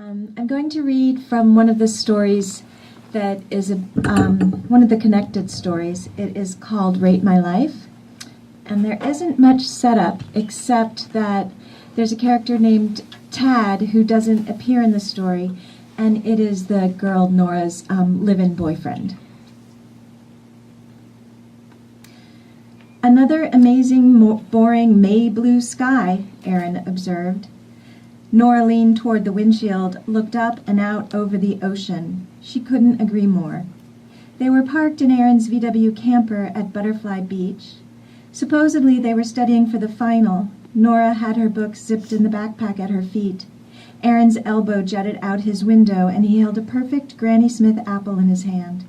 I'm going to read from one of the stories that is one of the connected stories. It is called Rate My Life, and there isn't much setup except that there's a character named Tad who doesn't appear in the story, and it is the girl Nora's live-in boyfriend. Another amazing, boring May blue sky, Aaron observed. Nora leaned toward the windshield, looked up and out over the ocean. She couldn't agree more. They were parked in Aaron's VW camper at Butterfly Beach. Supposedly they were studying for the final. Nora had her books zipped in the backpack at her feet. Aaron's elbow jutted out his window, and he held a perfect Granny Smith apple in his hand.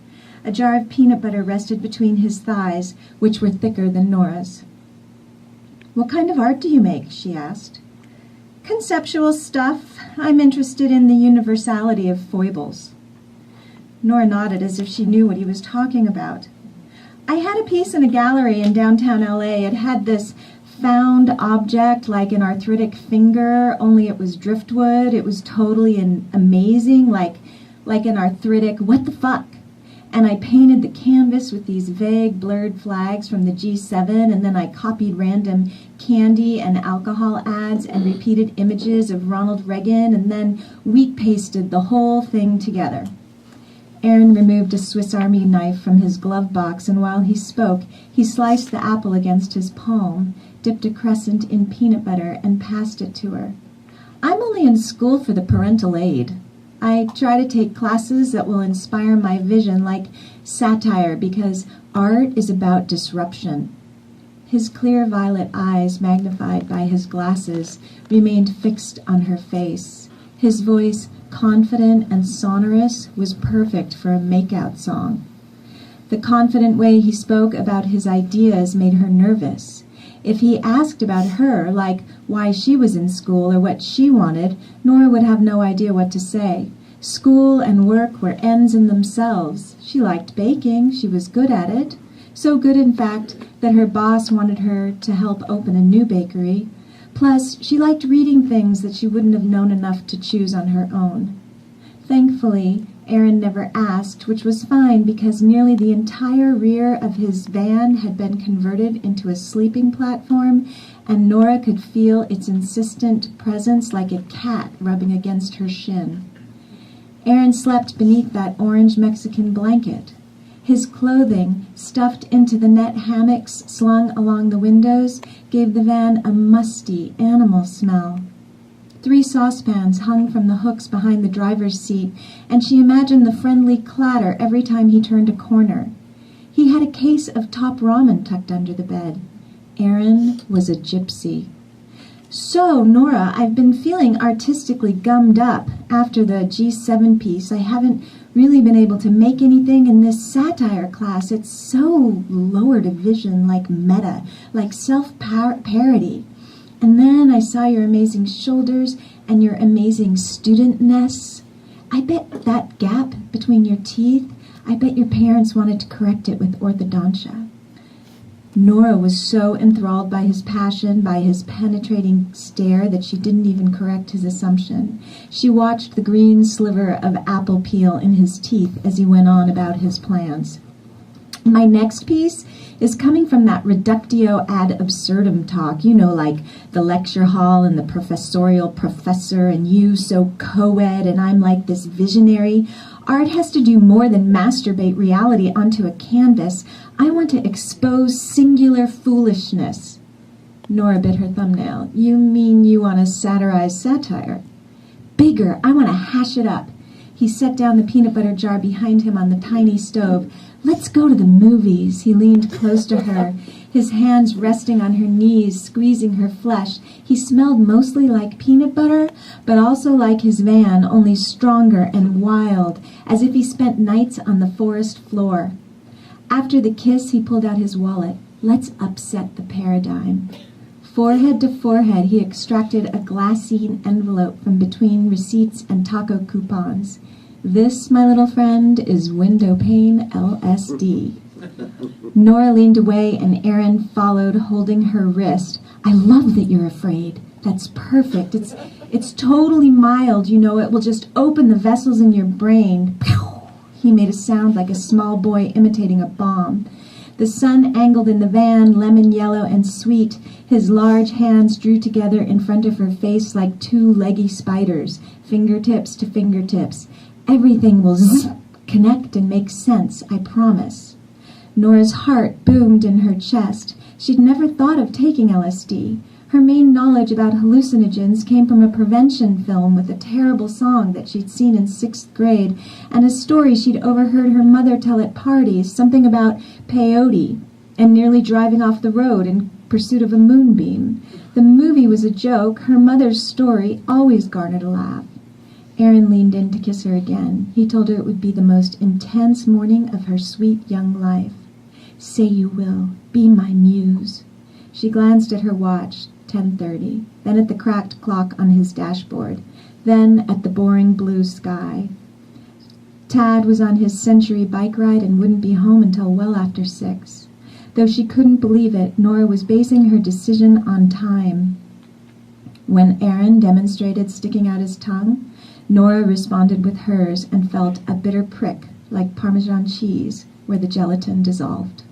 A jar of peanut butter rested between his thighs, which were thicker than Nora's. "What kind of art do you make?" she asked. "Conceptual stuff. I'm interested in the universality of foibles." Nora nodded as if she knew what he was talking about. "I had a piece in a gallery in downtown LA. It had this found object like an arthritic finger, only it was driftwood. It was totally amazing, like an arthritic what the fuck. And I painted the canvas with these vague blurred flags from the G7, and then I copied random candy and alcohol ads and repeated images of Ronald Reagan, and then wheat pasted the whole thing together." Aaron removed a Swiss Army knife from his glove box, and while he spoke, he sliced the apple against his palm, dipped a crescent in peanut butter, and passed it to her. "I'm only in school for the parental aid. I try to take classes that will inspire my vision, like satire, because art is about disruption." His clear violet eyes, magnified by his glasses, remained fixed on her face. His voice, confident and sonorous, was perfect for a makeout song. The confident way he spoke about his ideas made her nervous. If he asked about her, like why she was in school or what she wanted, Nora would have no idea what to say. School and work were ends in themselves. She liked baking. She was good at it. So good, in fact, that her boss wanted her to help open a new bakery. Plus, she liked reading things that she wouldn't have known enough to choose on her own. Thankfully, Aaron never asked, which was fine because nearly the entire rear of his van had been converted into a sleeping platform, and Nora could feel its insistent presence like a cat rubbing against her shin. Aaron slept beneath that orange Mexican blanket. His clothing, stuffed into the net hammocks slung along the windows, gave the van a musty animal smell. 3 saucepans hung from the hooks behind the driver's seat, and she imagined the friendly clatter every time he turned a corner. He had a case of top ramen tucked under the bed. Aaron was a gypsy. "So, Nora, I've been feeling artistically gummed up. After the G7 piece, I haven't really been able to make anything in this satire class. It's so lower division, like meta, like self-parody. And then I saw your amazing shoulders and your amazing studentness. I bet that gap between your teeth, I bet your parents wanted to correct it with orthodontia." Nora was so enthralled by his passion, by his penetrating stare, that she didn't even correct his assumption. She watched the green sliver of apple peel in his teeth as he went on about his plans. "My next piece is coming from that reductio ad absurdum talk, you know, like the lecture hall and the professorial professor and you so co-ed and I'm like this visionary. Art has to do more than masturbate reality onto a canvas. I want to expose singular foolishness." Nora bit her thumbnail. "You mean you want to satirize satire?" "Bigger. I want to hash it up." He set down the peanut butter jar behind him on the tiny stove. "Let's go to the movies." He leaned close to her, his hands resting on her knees, squeezing her flesh. He smelled mostly like peanut butter, but also like his van, only stronger and wild, as if he spent nights on the forest floor. After the kiss, he pulled out his wallet. "Let's upset the paradigm." Forehead to forehead, he extracted a glassine envelope from between receipts and taco coupons. "This, my little friend, is window pane LSD." Nora leaned away and Aaron followed, holding her wrist. "I love that you're afraid. That's perfect. It's totally mild, you know. It will just open the vessels in your brain. Pew! He made a sound like a small boy imitating a bomb. The sun angled in the van, lemon yellow and sweet. His large hands drew together in front of her face like two leggy spiders, fingertips to fingertips. Everything will connect and make sense, I promise. Nora's heart boomed in her chest. She'd never thought of taking LSD. Her main knowledge about hallucinogens came from a prevention film with a terrible song that she'd seen in 6th grade and a story she'd overheard her mother tell at parties, something about peyote and nearly driving off the road in pursuit of a moonbeam. The movie was a joke. Her mother's story always garnered a laugh. Aaron leaned in to kiss her again. He told her it would be the most intense morning of her sweet young life. Say you will. Be my muse. She glanced at her watch. 10:30, then at the cracked clock on his dashboard, then at the boring blue sky. Tad was on his century bike ride and wouldn't be home until well after 6. Though she couldn't believe it, Nora was basing her decision on time. When Aaron demonstrated sticking out his tongue, Nora responded with hers and felt a bitter prick like Parmesan cheese where the gelatin dissolved.